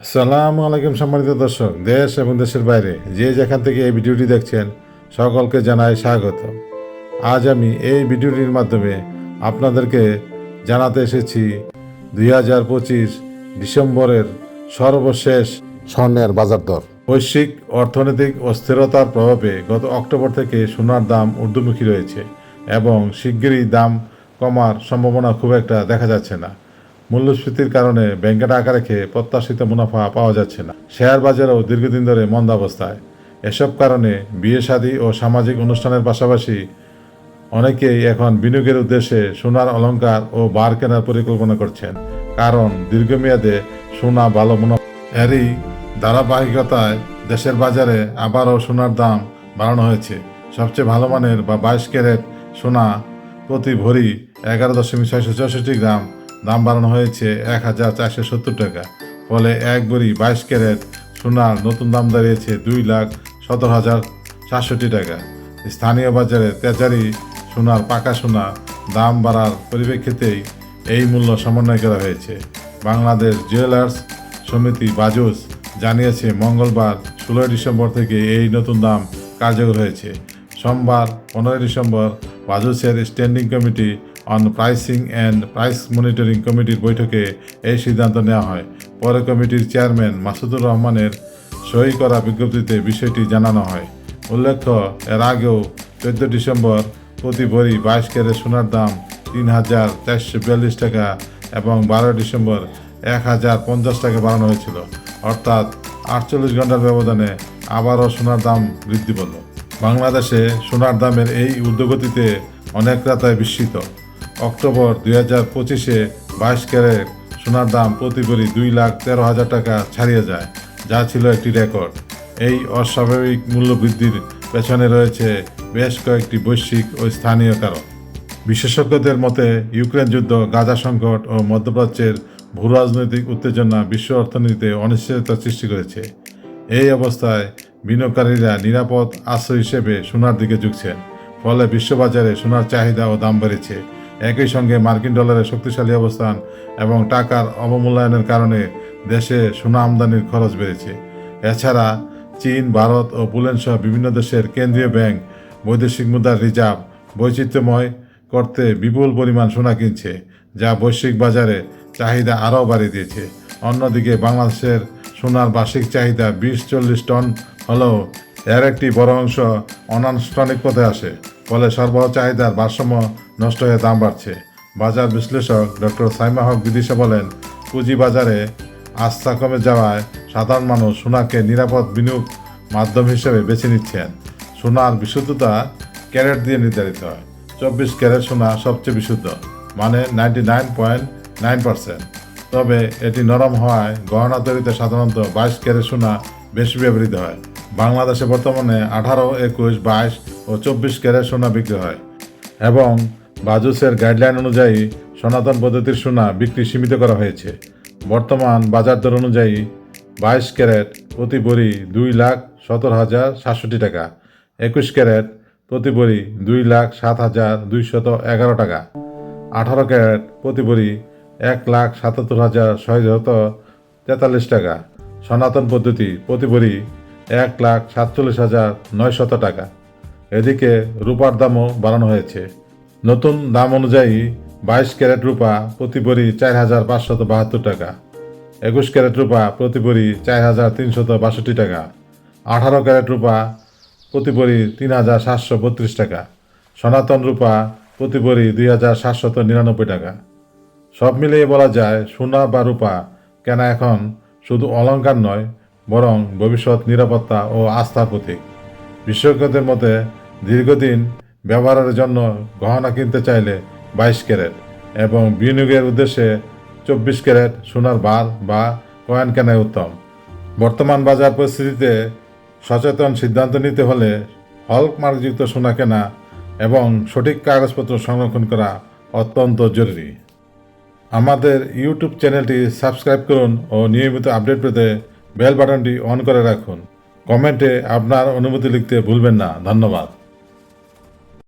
আসসালামু আলাইকুম সম্মানিত দর্শক, দেশ এবং দেশের বাইরে যে যেখান থেকে এই ভিডিওটি দেখছেন সকলকে জানাই স্বাগত। আজ আমি এই ভিডিওটির মাধ্যমে আপনাদেরকে জানাতে এসেছি 2025 ডিসেম্বরের সর্বশেষ স্বর্ণের বাজার দর। বৈশ্বিক অর্থনৈতিক অস্থিরতার প্রভাবে গত অক্টোবর থেকে সোনার দাম ঊর্ধ্বমুখী রয়েছে এবং শিগগিরই দাম কমার সম্ভাবনা খুব একটা দেখা যাচ্ছে না। মূল্যস্ফীতির কারণে ব্যাংকে টাকা রেখে প্রত্যাশিত মুনাফা পাওয়া যাচ্ছে না। শেয়ার বাজারও দীর্ঘদিন ধরে মন্দাবস্থায়। এসব কারণে বিয়ে শাদী ও সামাজিক অনুষ্ঠানের পাশাপাশি অনেকেই এখন বিনিয়োগের উদ্দেশ্যে সোনার অলংকার ও বার কেনার পরিকল্পনা করছেন, কারণ দীর্ঘমেয়াদে সোনা ভালো মুনাফা। এরই ধারাবাহিকতায় দেশের বাজারে আবারও সোনার দাম বাড়ানো হয়েছে। সবচেয়ে ভালো মানের বা 22 ক্যারেট সোনা প্রতি ভরি 11.664 গ্রাম দাম বাড়ানো হয়েছে 1470 টাকা। ফলে এক ভরি 22 ক্যারেট সোনার নতুন দাম দাঁড়িয়েছে 2,17,067 টাকা। স্থানীয় বাজারে তেজারি সোনার পাকা সোনা দাম বাড়ার পরিপ্রেক্ষিতেই এই মূল্য সমন্বয় করা হয়েছে। বাংলাদেশ জুয়েলার্স সমিতি বাজুস জানিয়েছে মঙ্গলবার 16 ডিসেম্বর থেকে এই নতুন দাম কার্যকর হয়েছে। সোমবার 15 ডিসেম্বর বাজুসের standing committee on pricing and price monitoring কমিটির বৈঠকে এই সিদ্ধান্ত নেওয়া হয়। পরে কমিটির চেয়ারম্যান মাসুদুর রহমানের সই করা বিজ্ঞপ্তিতে বিষয়টি জানানো হয়। উল্লেখ্য, এর আগেও 14 ডিসেম্বর প্রতি ভরি 22 ক্যারেট সোনার দাম 3,442 টাকা এবং 12 ডিসেম্বর 1,050 টাকা বাড়ানো হয়েছিল। অর্থাৎ 48 ঘন্টার ব্যবধানে আবারও সোনার দাম বৃদ্ধি পেল। বাংলাদেশে সোনার দামের এই ঊর্ধ্বগতিতে অনেকরা তাই বিস্মিত। অক্টোবর 2025-এ 22 ক্যারেট সোনার দাম প্রতি ভরি 2,13,000 টাকা ছাড়িয়ে যায়, যা ছিল একটি রেকর্ড। এই অস্বাভাবিক মূল্য বৃদ্ধির পেছনে রয়েছে বেশ কয়েকটি বৈশ্বিক ও স্থানীয় কারণ। বিশেষজ্ঞদের মতে ইউক্রেন যুদ্ধ, গাজা সংকট ও মধ্যপ্রাচ্যের ভূরাজনৈতিক উত্তেজনা বিশ্ব অর্থনীতিতে অনিশ্চয়তা সৃষ্টি করেছে। এই অবস্থায় বিনিয়োগকারীরা নিরাপদ আশ্রয় হিসেবে সোনার দিকে ঝুঁকছেন। ফলে বিশ্ববাজারে সোনার চাহিদা ও দাম বেড়েছে। একই সঙ্গে মার্কিন ডলারের শক্তিশালী অবস্থান এবং টাকার অবমূল্যায়নের কারণে দেশে সোনা আমদানির খরচ বেড়েছে। এছাড়া চীন, ভারত ও পোল্যান্ড সহ বিভিন্ন দেশের কেন্দ্রীয় ব্যাংক বৈদেশিক মুদ্রার রিজার্ভ বৈচিত্র্যময় করতে বিপুল পরিমাণ সোনা কিনছে, যা বৈশ্বিক বাজারে চাহিদা আরও বাড়িয়ে দিয়েছে। অন্যদিকে বাংলাদেশের সোনার বার্ষিক চাহিদা 20-40 টন হলেও এর একটি বড় অংশ অনানুষ্ঠানিক পথে আসে। ফলে সরবরাহ চাহিদার ভারসাম্য নষ্ট হয়ে দাম বাড়ছে। বাজার বিশ্লেষক ডক্টর সাইমা হক বিদিশা বলেন, পুঁজিবাজারে আস্থা কমে যাওয়ায় সাধারণ মানুষ সোনাকে নিরাপদ বিনিয়োগ মাধ্যম হিসেবে বেছে নিচ্ছেন। সোনার বিশুদ্ধতা ক্যারেট দিয়ে নির্ধারিত হয়। 24 ক্যারেট সোনা সবচেয়ে বিশুদ্ধ, মানে 99.9%। তবে এটি নরম হওয়ায় গহনা তৈরিতে সাধারণত 22 ক্যারেট সোনা বেশি ব্যবহৃত হয়। বাংলাদেশে বর্তমানে 18, 21, 22 ও 24 ক্যারেট সোনা বিক্রি হয় এবং বাজুসের গাইডলাইন অনুযায়ী সনাতন পদ্ধতির সোনা বিক্রি সীমিত করা হয়েছে। বর্তমান বাজার দর অনুযায়ী 22 ক্যারেট প্রতি ভরি 2,17,067 টাকা, 21 ক্যারেট প্রতি ভরি 2,07,211 টাকা, 18 ক্যারেট প্রতি ভরি 1,77,643 টাকা, সনাতন পদ্ধতি প্রতি ভরি 1,47,900 টাকা। এদিকে রূপার দামও বাড়ানো হয়েছে। নতুন দাম অনুযায়ী 22 ক্যারেট রূপা প্রতি ভরি 4,572 টাকা, 21 ক্যারেট রূপা প্রতি ভরি 4,362 টাকা, 18 ক্যারেট রূপা প্রতি ভরি 3,732 টাকা, সনাতন রূপা প্রতি ভরি 2,799 টাকা। সব মিলিয়ে বলা যায়, সোনা বা রূপা কেনা এখন শুধু অলংকার নয়, বরং ভবিষ্যৎ নিরাপত্তা ও আস্থার প্রতীক। বিশেষজ্ঞদের মতে দীর্ঘদিন ব্যবহারের জন্য গহনা কিনতে চাইলে 22 ক্যারেট এবং বিনিয়োগের উদ্দেশ্যে 24 ক্যারেট সোনার বার বা কয়েন কেনাই উত্তম। বর্তমান বাজার পরিস্থিতিতে সচেতন সিদ্ধান্ত নিতে হলে হলমার্কযুক্ত সোনা কেনা এবং সঠিক কাগজপত্র সংরক্ষণ করা অত্যন্ত জরুরি। আমাদের ইউটিউব চ্যানেলটি সাবস্ক্রাইব করুন ও নিয়মিত আপডেট পেতে বেল বাটনটি অন করে রাখুন। কমেন্টে আপনার অনুমতি লিখতে ভুলবেন না। ধন্যবাদ।